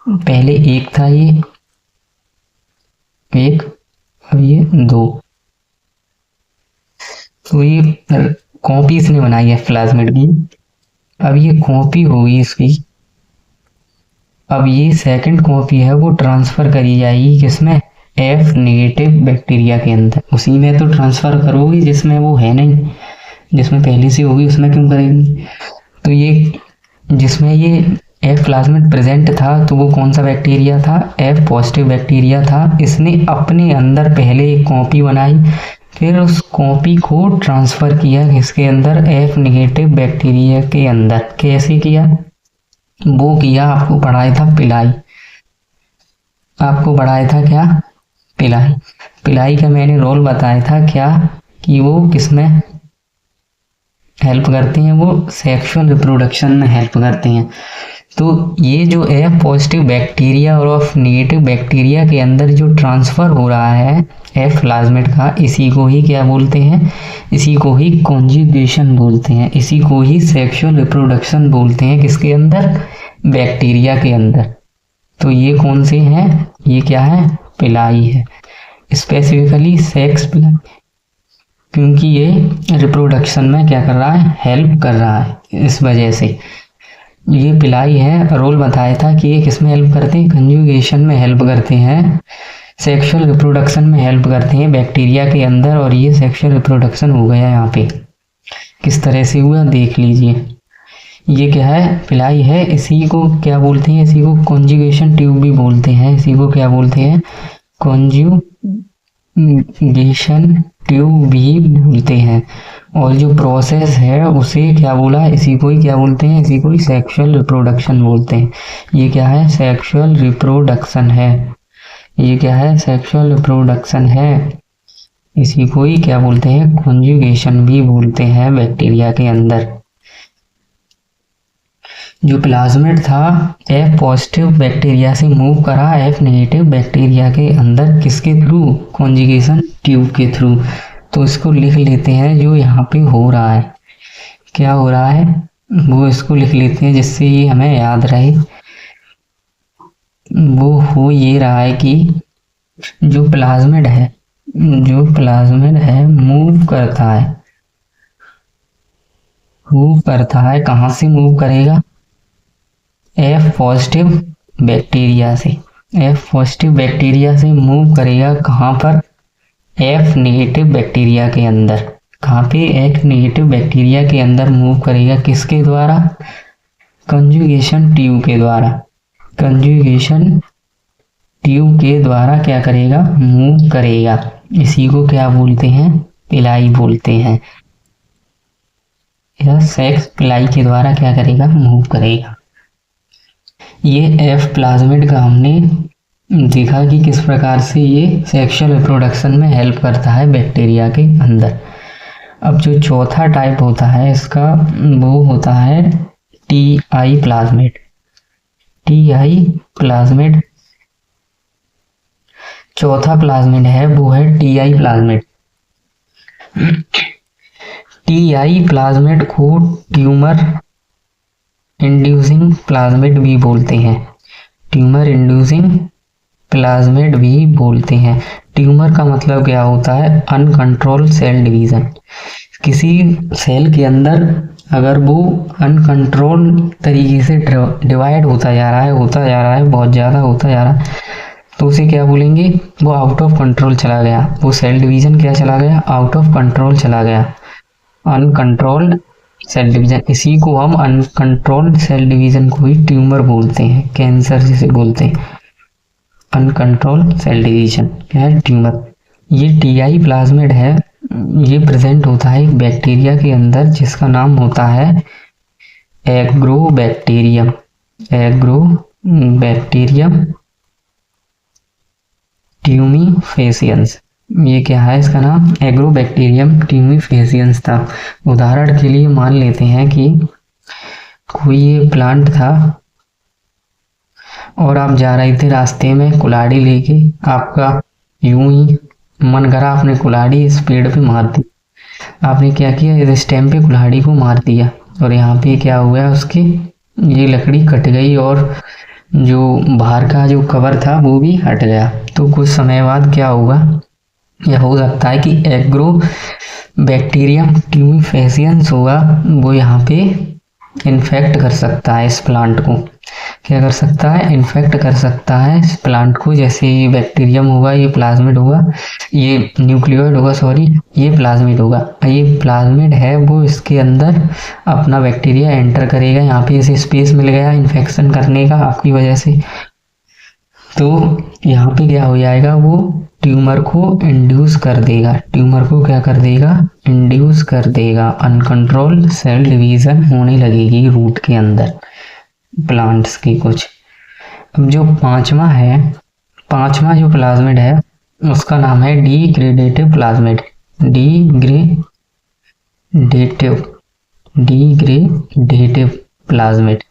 पहले एक था ये एक, अब ये 2, तो ये कॉपी इसने बनाई है प्लाज्मिड की। अब ये कॉपी होगी इसकी, अब ये सेकंड कॉपी है वो ट्रांसफर करी जाएगी किसमें, एफ नेगेटिव बैक्टीरिया के अंदर। उसी में तो ट्रांसफर करोगी जिसमें वो है नहीं, जिसमें पहले से होगी उसमें क्यों करेगी। तो ये जिसमें ये एफ प्लाज्मिड प्रेजेंट था तो वो कौन सा बैक्टीरिया था, एफ पॉजिटिव बैक्टीरिया था। इसने अपने अंदर पहले एक कॉपी बनाई, फिर उस कॉपी को ट्रांसफर किया किसके अंदर, एफ नेगेटिव बैक्टीरिया के अंदर। कैसे किया, वो किया, आपको पढ़ाया था पिलाई, आपको पढ़ाया था क्या, पिलाई। पिलाई का मैंने रोल बताया था क्या, कि वो किसमें हेल्प करते हैं, वो सेक्सुअल रिप्रोडक्शन में हेल्प करते हैं। तो ये जो एफ पॉजिटिव बैक्टीरिया और एफ नेगेटिव बैक्टीरिया के अंदर जो ट्रांसफर हो रहा है एफ प्लाज्मिड का, इसी को ही क्या बोलते हैं, इसी को ही कॉन्जुगेशन बोलते हैं, इसी को ही सेक्सुअल रिप्रोडक्शन बोलते हैं। किसके अंदर, बैक्टीरिया के अंदर। तो ये कौन से हैं, ये क्या है, पिलाई है, स्पेसिफिकली सेक्स पिलाई, क्योंकि ये रिप्रोडक्शन में क्या कर रहा है, हेल्प कर रहा है। इस वजह से ये पिलाई है। रोल बताया था कि ये किस में हेल्प करते हैं, कंजुगेशन में हेल्प करते हैं, सेक्सुअल रिप्रोडक्शन में हेल्प करते हैं बैक्टीरिया के अंदर। और ये सेक्सुअल रिप्रोडक्शन हो गया यहाँ पे, किस तरह से हुआ देख लीजिए। ये क्या है, पिलाई है। इसी को क्या बोलते हैं, इसी को कॉन्जुगेशन ट्यूब भी बोलते हैं, इसी को क्या बोलते हैं, कॉन्जुगेशन ट्यूब भी बोलते हैं। और जो प्रोसेस है उसे क्या बोला, इसी को ही क्या बोलते हैं, इसी को ही सेक्सुअल रिप्रोडक्शन बोलते हैं। ये क्या है, सेक्सुअल रिप्रोडक्शन है, ये क्या है, सेक्सुअल रिप्रोडक्शन है। इसी को ही क्या बोलते हैं, कॉन्जुगेशन भी बोलते हैं बैक्टीरिया के अंदर। जो प्लाज्मिड था एफ पॉजिटिव बैक्टीरिया से मूव करा एफ नेगेटिव बैक्टीरिया के अंदर, किसके थ्रू, कॉन्जुगेशन ट्यूब के थ्रू। तो इसको लिख लेते हैं, जो यहाँ पे हो रहा है, क्या हो रहा है वो इसको लिख लेते हैं जिससे ये हमें याद रहे। वो हो ये रहा है कि जो प्लाज्मिड है, जो प्लाज्मिड है मूव करता है, मूव करता है, कहाँ से मूव करेगा, एफ पॉजिटिव बैक्टीरिया से, एफ पॉजिटिव बैक्टीरिया से मूव करेगा कहाँ पर, एफ नेगेटिव बैक्टीरिया के अंदर। कहाँ पे, एफ नेगेटिव बैक्टीरिया के अंदर मूव करेगा, किसके द्वारा, कंजुगेशन ट्यूब के द्वारा, कंजुगेशन ट्यूब के द्वारा क्या करेगा, मूव करेगा। इसी को क्या बोलते हैं, पिलाई बोलते हैं, या सेक्स पिलाई के द्वारा क्या करेगा, मूव करेगा। ये एफ प्लाज्मिड का हमने देखा कि किस प्रकार से ये सेक्सुअल रिप्रोडक्शन में हेल्प करता है बैक्टीरिया के अंदर। अब जो चौथा टाइप होता है इसका, वो होता है T I plasmid, T I plasmid. चौथा प्लाज्मिड है वो है T I plasmid. T I plasmid को ट्यूमर इंड्यूसिंग प्लाज्मिड भी बोलते हैं, ट्यूमर इंड्यूसिंग प्लाज्मिड भी बोलते हैं। ट्यूमर का मतलब क्या होता है, अनकंट्रोल सेल डिवीजन। किसी सेल के अंदर अगर वो अनकंट्रोल तरीके से डिवाइड होता जा रहा है, होता जा रहा है, बहुत ज़्यादा होता जा रहा है, तो उसे क्या बोलेंगे, वो आउट ऑफ कंट्रोल चला गया, वो सेल डिवीजन क्या चला गया, आउट ऑफ कंट्रोल चला गया, अनकंट्रोल्ड सेल डिवीजन। इसी को हम अनकंट्रोल्ड सेल डिवीजन को ही ट्यूमर बोलते हैं, कैंसर जिसे बोलते हैं, अनकंट्रोल्ड सेल डिवीजन क्या है, ट्यूमर। ये टीआई प्लाज्मिड है, ये प्रेजेंट होता है एक बैक्टीरिया के अंदर जिसका नाम होता है एग्रोबैक्टीरियम, एग्रोबैक्टीरियम ट्यूमीफेसियंस। ये क्या है, इसका नाम एग्रोबैक्टीरियम ट्यूमीफेसियंस था। उदाहरण के लिए मान लेते हैं कि कोई ये प्लांट था और आप जा रहे थे रास्ते में कुल्हाड़ी लेके, आपका यूं ही मन करा आपने कुल्हाड़ी इस पेड़ पे मार दी। आपने क्या किया, इस स्टेम पे कुल्हाड़ी को मार दिया और यहाँ पे क्या हुआ, उसकी ये लकड़ी कट गई और जो बाहर का जो कवर था वो भी हट गया। तो कुछ समय बाद क्या होगा, यह हो सकता है कि एग्रो बैक्टीरियम ट्यूमीफेसियंस होगा, वो यहाँ पे इन्फेक्ट कर सकता है इस प्लांट को। क्या कर सकता है, इन्फेक्ट कर सकता है इस प्लांट को। जैसे ये बैक्टीरियम होगा, ये प्लाज्मिड होगा, ये न्यूक्लियोइड होगा, सॉरी ये प्लाज्मिड होगा। ये प्लाज्मिड है वो इसके अंदर अपना बैक्टीरिया एंटर करेगा, यहाँ पे इसे स्पेस मिल गया इन्फेक्शन करने का आपकी वजह से। तो यहाँ पे क्या हो जाएगा, वो ट्यूमर को इंड्यूस कर देगा। ट्यूमर को क्या कर देगा, इंड्यूस कर देगा। अनकंट्रोल्ड सेल डिवीजन होने लगेगी रूट के अंदर प्लांट्स की कुछ। अब जो पांचवा जो प्लाज्मिड है उसका नाम है डिग्रेडेटिव प्लाज्मिड। डिग्रेडेटिव प्लाज्मिड,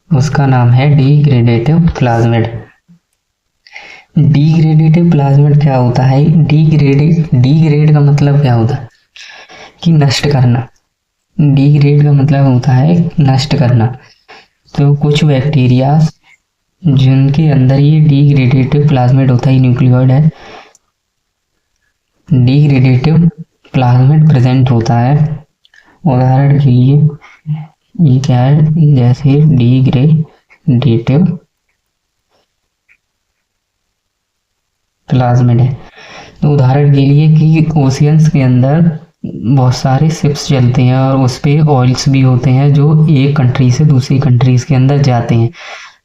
उसका नाम है डिग्रेडेटिव प्लाज्मिड। डिग्रेडेटिव प्लाज्मिड क्या होता है, डिग्रेड का मतलब क्या होता है कि नष्ट करना। डिग्रेड का मतलब होता है नष्ट करना। तो कुछ बैक्टीरिया जिनके अंदर ये डिग्रेडेटिव प्लाज्मिड होता है, न्यूक्लियोइड है, डिग्रेडेटिव प्लाज्मिड प्रेजेंट होता है। उदाहरण के लिए ये क्या है, जैसे डिग्रेडेटिव प्लाज्मिड है। तो उदाहरण के लिए कि ओशियंस के अंदर बहुत सारे शिप्स चलते हैं और उस पे ऑयल्स भी होते हैं जो एक कंट्री से दूसरी कंट्रीज के अंदर जाते हैं।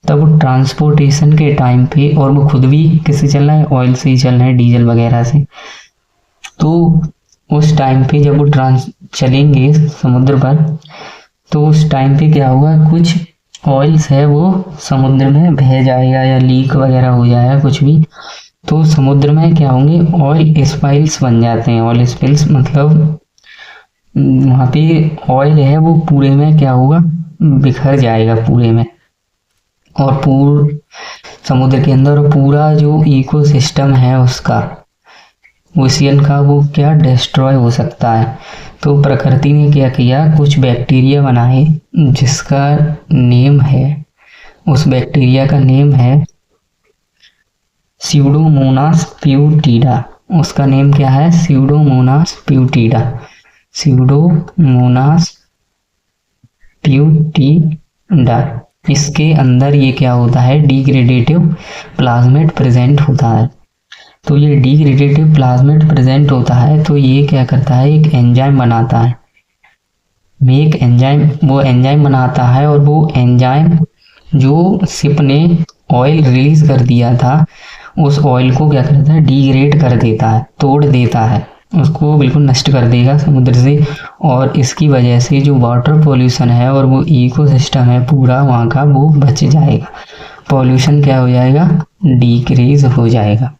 तब ट्रांसपोर्टेशन के टाइम पे, और वो खुद भी किससे चल रहा है, ऑयल से ही चल रहा है, डीजल वगैरह से। तो उस टाइम पे जब वो चलेंगे समुद्र पर, तो उस टाइम पे क्या होगा, कुछ ऑयल्स है वो समुद्र में बह जाएगा या लीक वगैरह हो जाएगा कुछ भी। तो समुद्र में क्या होंगे, ऑयल स्पाइल्स बन जाते हैं। ऑयल स्पिल्स मतलब वहाँ पे ऑयल है वो पूरे में क्या होगा, बिखर जाएगा पूरे में, और पूरे समुद्र के अंदर पूरा जो इकोसिस्टम है उसका, ओशियन का, वो क्या डिस्ट्रॉय हो सकता है। तो प्रकृति ने क्या किया, कुछ बैक्टीरिया बनाए जिसका नेम है, उस बैक्टीरिया का नेम है स्यूडोमोनास प्यूटिडा। उसका नेम क्या है, स्यूडोमोनास प्यूटिडा। स्यूडोमोनास प्यूटिडा। इसके अंदर ये क्या होता है, डिग्रेडेटिव प्लाज्मिड प्रेजेंट होता है। तो ये डिग्रेडेटिव प्लाज्मिड प्रेजेंट होता है तो ये क्या करता है, एक एंजाइम बनाता है। वो एंजाइम बनाता है, और वो एंजाइम जो शिप ने ऑयल रिलीज कर दिया था, उस ऑयल को क्या करता है, डिग्रेड कर देता है, तोड़ देता है, उसको बिल्कुल नष्ट कर देगा समुद्र से। और इसकी वजह से जो वाटर पॉल्यूशन है और वो इकोसिस्टम है पूरा वहाँ का, वो बच जाएगा। पॉल्यूशन क्या हो जाएगा, डिक्रीज हो जाएगा।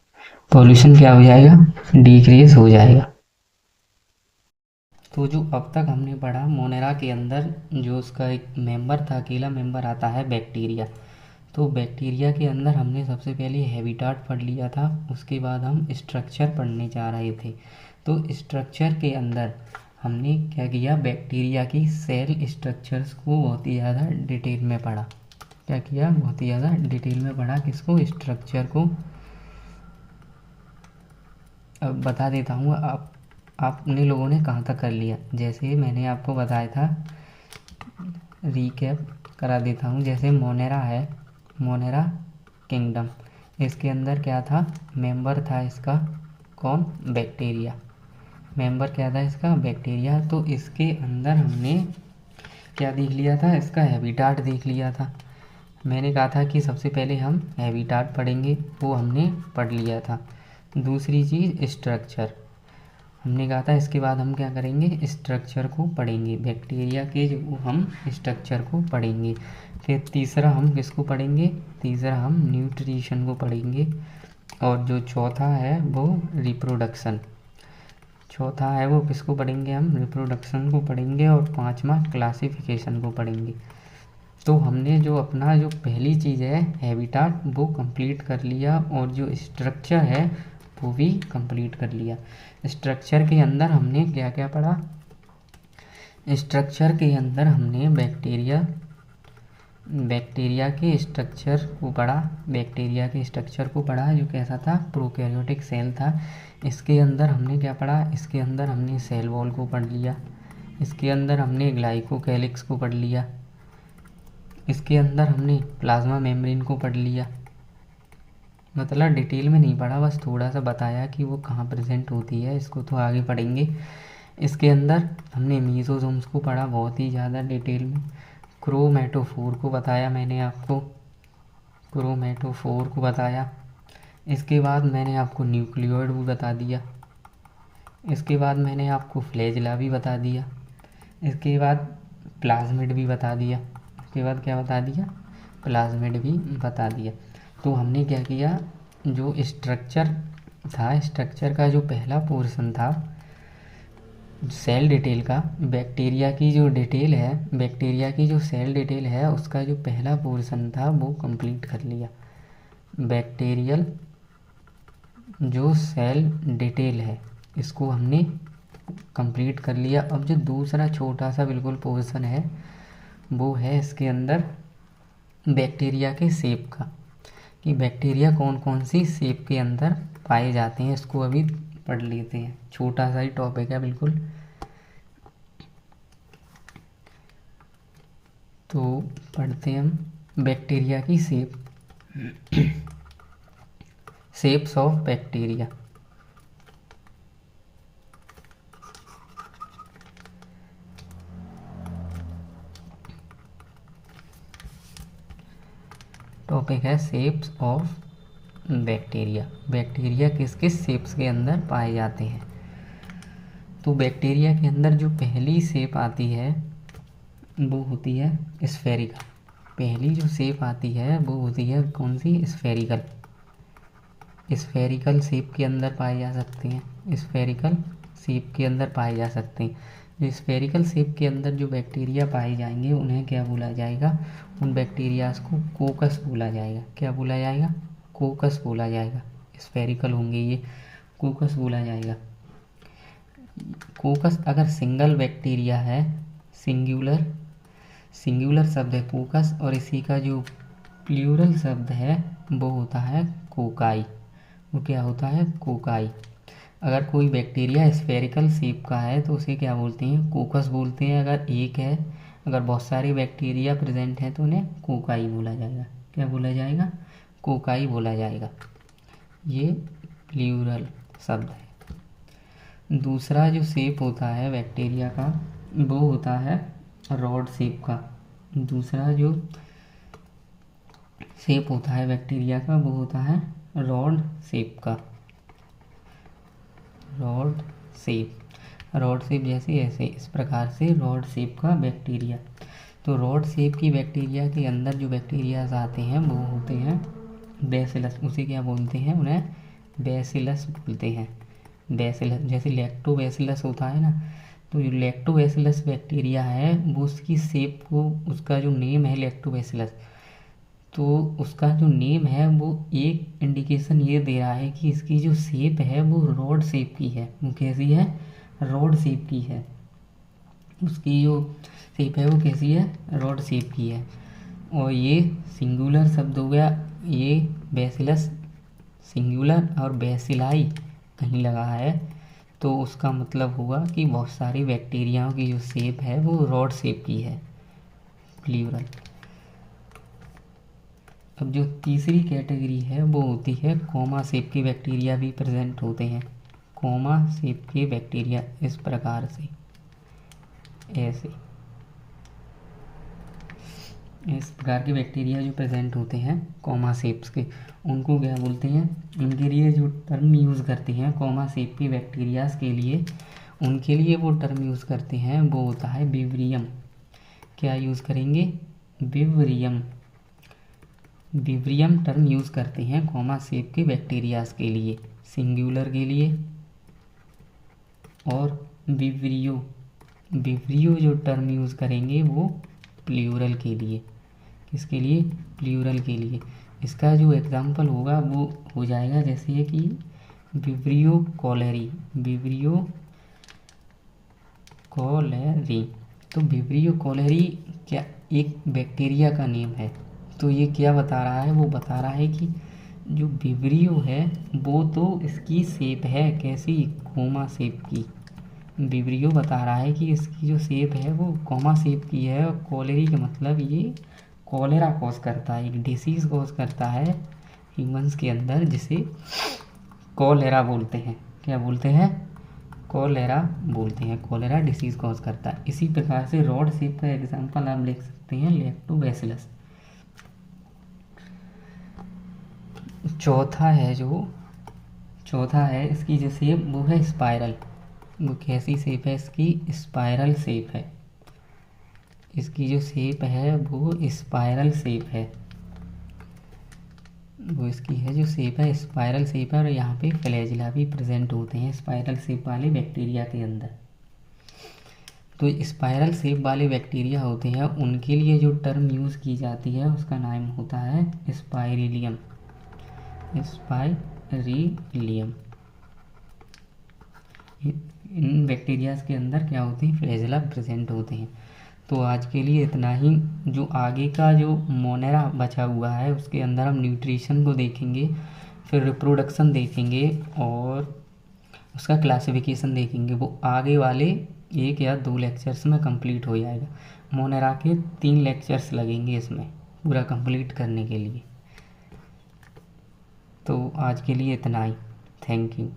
पॉल्यूशन क्या हो जाएगा, डिक्रीज हो जाएगा। तो जो अब तक हमने पढ़ा, मोनेरा के अंदर जो उसका एक मेंबर था, अकेला मेंबर आता है बैक्टीरिया। तो बैक्टीरिया के अंदर हमने सबसे पहले हैबिटाट पढ़ लिया था, उसके बाद हम स्ट्रक्चर पढ़ने जा रहे थे। तो स्ट्रक्चर के अंदर हमने क्या किया, बैक्टीरिया की सेल स्ट्रक्चर्स को बहुत ही ज़्यादा डिटेल में पढ़ा। क्या किया, बहुत ही ज़्यादा डिटेल में पढ़ा, किसको, स्ट्रक्चर को। अब बता देता हूँ आपने लोगों ने कहाँ तक कर लिया। जैसे मैंने आपको बताया था, रीकैप करा देता हूँ। जैसे मोनेरा है, मोनेरा किंगडम, इसके अंदर क्या था, मेंबर था इसका कौन, बैक्टीरिया। मेंबर क्या था इसका, बैक्टीरिया। तो इसके अंदर हमने क्या देख लिया था, इसका हैबिटाट देख लिया था। मैंने कहा था कि सबसे पहले हम हैबिटाट पढ़ेंगे, वो हमने पढ़ लिया था। दूसरी चीज़ स्ट्रक्चर, हमने कहा था इसके बाद हम क्या करेंगे, स्ट्रक्चर को पढ़ेंगे, बैक्टीरिया के जो हम स्ट्रक्चर को पढ़ेंगे। फिर तीसरा हम किसको पढ़ेंगे, तीसरा हम न्यूट्रिशन को पढ़ेंगे। और जो चौथा है वो रिप्रोडक्शन। चौथा है वो किसको पढ़ेंगे हम, रिप्रोडक्शन को पढ़ेंगे, और पांचवा क्लासिफिकेशन को पढ़ेंगे। तो हमने जो अपना जो पहली चीज़ है हैबिटाट वो कंप्लीट कर लिया, और जो स्ट्रक्चर है वो भी कंप्लीट कर लिया। स्ट्रक्चर के अंदर हमने क्या क्या पढ़ा, स्ट्रक्चर के अंदर हमने बैक्टीरिया के स्ट्रक्चर को पढ़ा, बैक्टीरिया के स्ट्रक्चर को पढ़ा जो कैसा था, प्रोकैरियोटिक सेल था। इसके अंदर हमने क्या पढ़ा, इसके अंदर हमने सेल वॉल को पढ़ लिया, इसके अंदर हमने ग्लाइकोकैलिक्स को पढ़ लिया, इसके अंदर हमने प्लाज्मा मेम्ब्रेन को पढ़ लिया। मतलब डिटेल में नहीं पढ़ा, बस थोड़ा सा बताया कि वो कहाँ प्रेजेंट होती है, इसको तो आगे पढ़ेंगे। इसके अंदर हमने मीजोजोम्स को पढ़ा बहुत ही ज़्यादा डिटेल में। क्रोमैटोफोर को बताया मैंने आपको, क्रोमैटोफोर को बताया। इसके बाद मैंने आपको न्यूक्लियोइड भी बता दिया, इसके बाद मैंने आपको फ्लैजेला भी बता दिया, इसके बाद प्लाज्मिड भी बता दिया, इसके बाद क्या बता दिया, प्लाज्मिड भी बता दिया। तो हमने क्या किया, जो स्ट्रक्चर था, स्ट्रक्चर का जो पहला पोर्शन था सेल डिटेल का, बैक्टीरिया की जो डिटेल है, बैक्टीरिया की जो सेल डिटेल है उसका जो पहला पोर्शन था वो कंप्लीट कर लिया। बैक्टीरियल जो सेल डिटेल है इसको हमने कंप्लीट कर लिया। अब जो दूसरा छोटा सा बिल्कुल पोर्शन है वो है इसके अंदर बैक्टीरिया के शेप का, कि बैक्टीरिया कौन कौन सी शेप के अंदर पाए जाते हैं, इसको अभी पढ़ लेते हैं। छोटा सा ही टॉपिक है बिल्कुल। तो पढ़ते हैं हम बैक्टीरिया की शेप्स ऑफ बैक्टीरिया। टॉपिक है शेप्स ऑफ बैक्टीरिया। बैक्टीरिया किस किस शेप्स के अंदर पाए जाते हैं। तो बैक्टीरिया के अंदर जो पहली शेप आती है वो होती है स्फेरिकल। पहली जो शेप आती है वो होती है कौन सी, स्फेरिकल। स्फेरिकल शेप के अंदर पाए जा सकते हैं, स्फेरिकल शेप के अंदर पाए जा सकते हैं। जो स्फेरिकल शेप के अंदर जो बैक्टीरिया पाए जाएंगे उन्हें क्या बोला जाएगा, उन बैक्टीरियाज को कोकस बोला जाएगा। क्या बोला जाएगा, कोकस बोला जाएगा। स्फेरिकल होंगे ये, कोकस बोला जाएगा। कोकस अगर सिंगल बैक्टीरिया है, सिंगुलर शब्द है कोकस, और इसी का जो प्लूरल शब्द है वो होता है कोकाई। वो क्या होता है, कोकाई। अगर कोई बैक्टीरिया स्फेरिकल शेप का है तो उसे क्या बोलते हैं, कोकस बोलते हैं। अगर एक है, अगर बहुत सारे बैक्टीरिया प्रेजेंट हैं तो उन्हें कोकाई बोला जाएगा। क्या बोला जाएगा, कोकाई बोला जाएगा। ये प्लूरल शब्द है। दूसरा जो शेप होता है बैक्टीरिया का वो होता है रॉड शेप का। दूसरा जो शेप होता है बैक्टीरिया का वो होता है रॉड शेप का। रॉड शेप जैसे ऐसे, इस प्रकार से रॉड शेप का बैक्टीरिया। तो रॉड शेप की बैक्टीरिया के अंदर जो बैक्टीरिया आते हैं वो होते हैं बैसिलस। उसे क्या बोलते हैं, उन्हें बैसिलस बोलते हैं। बैसिलस जैसे लैक्टोबैसिलस होता है ना, तो जो लैक्टोबैसिलस बैक्टीरिया है वो उसकी शेप को, उसका जो नेम है लैक्टोबैसिलस, तो उसका जो नेम है वो एक इंडिकेशन ये दे रहा है कि इसकी जो शेप है वो रॉड शेप की है। वो कैसी है, रॉड शेप की है। उसकी जो शेप है वो कैसी है, रॉड शेप की है। और ये सिंगुलर शब्द हो गया, ये बैसिलस सिंगुलर और बैसिलाई कहीं लगा है, तो उसका मतलब हुआ कि बहुत सारी बैक्टीरियाओं की जो शेप है वो रॉड शेप की है, प्लूरल। अब जो तीसरी कैटेगरी है वो होती है कोमा शेप के बैक्टीरिया भी प्रेजेंट होते हैं। कोमा शेप के बैक्टीरिया इस प्रकार से, ऐसे इस प्रकार के बैक्टीरिया जो प्रेजेंट होते हैं कोमा शेप्स के, उनको क्या बोलते हैं, उनके लिए जो टर्म यूज़ करते हैं कोमा शेप के बैक्टीरियाज के लिए, उनके लिए वो टर्म यूज़ करते हैं वो होता है विवरियम। क्या यूज़ करेंगे, विवरियम। विब्रियम टर्म यूज़ करते हैं कॉमा शेप के बैक्टीरियाज के लिए, सिंगुलर के लिए, और विब्रियो विब्रियो जो टर्म यूज़ करेंगे वो प्लूरल के लिए। किसके लिए? प्लूरल के लिए। इसका जो एग्जाम्पल होगा वो हो जाएगा जैसे कि विब्रियो कॉलेरी, विब्रियो कॉलेरी। तो विब्रियो कॉलेरी क्या एक बैक्टीरिया का नेम है। तो ये क्या बता रहा है? वो बता रहा है कि जो विब्रियो है वो तो इसकी शेप है कैसी? कोमा शेप की। विब्रियो बता रहा है कि इसकी जो शेप है वो कोमा शेप की है, और कॉलेरी का मतलब ये कॉलेरा कॉज करता है, एक डिसीज़ कॉज करता है ह्यूमंस के अंदर, जिसे कॉलेरा बोलते हैं। क्या बोलते हैं? कॉलेरा बोलते हैं। कॉलेरा डिसीज़ कॉज करता है। इसी प्रकार से रॉड शेप का एग्जांपल आप लिख सकते हैं लैक्टोबैसिलस। चौथा है इसकी जो शेप वो है स्पाइरल। वो कैसी शेप है इसकी? स्पाइरल शेप है। इसकी जो शेप है वो स्पाइरल शेप है। वो इसकी है जो शेप है स्पाइरल शेप है, और यहाँ पे फ्लैजिला भी प्रेजेंट होते हैं स्पाइरल शेप वाले बैक्टीरिया के अंदर। तो स्पाइरल शेप वाले बैक्टीरिया होते हैं उनके लिए जो टर्म यूज़ की जाती है उसका नाम होता है स्पाइरिलियम। स्पाइरिलियम। इन बैक्टीरियाज के अंदर क्या होते हैं? फ्लैजिला प्रेजेंट होते हैं। तो आज के लिए इतना ही। जो आगे का जो मोनेरा बचा हुआ है उसके अंदर हम न्यूट्रिशन को देखेंगे, फिर रिप्रोडक्शन देखेंगे, और उसका क्लासिफिकेशन देखेंगे। वो आगे वाले 1 या 2 लेक्चर्स में कंप्लीट हो जाएगा। मोनेरा के 3 लेक्चर्स लगेंगे इसमें पूरा कंप्लीट करने के लिए। तो आज के लिए इतना ही। Thank you.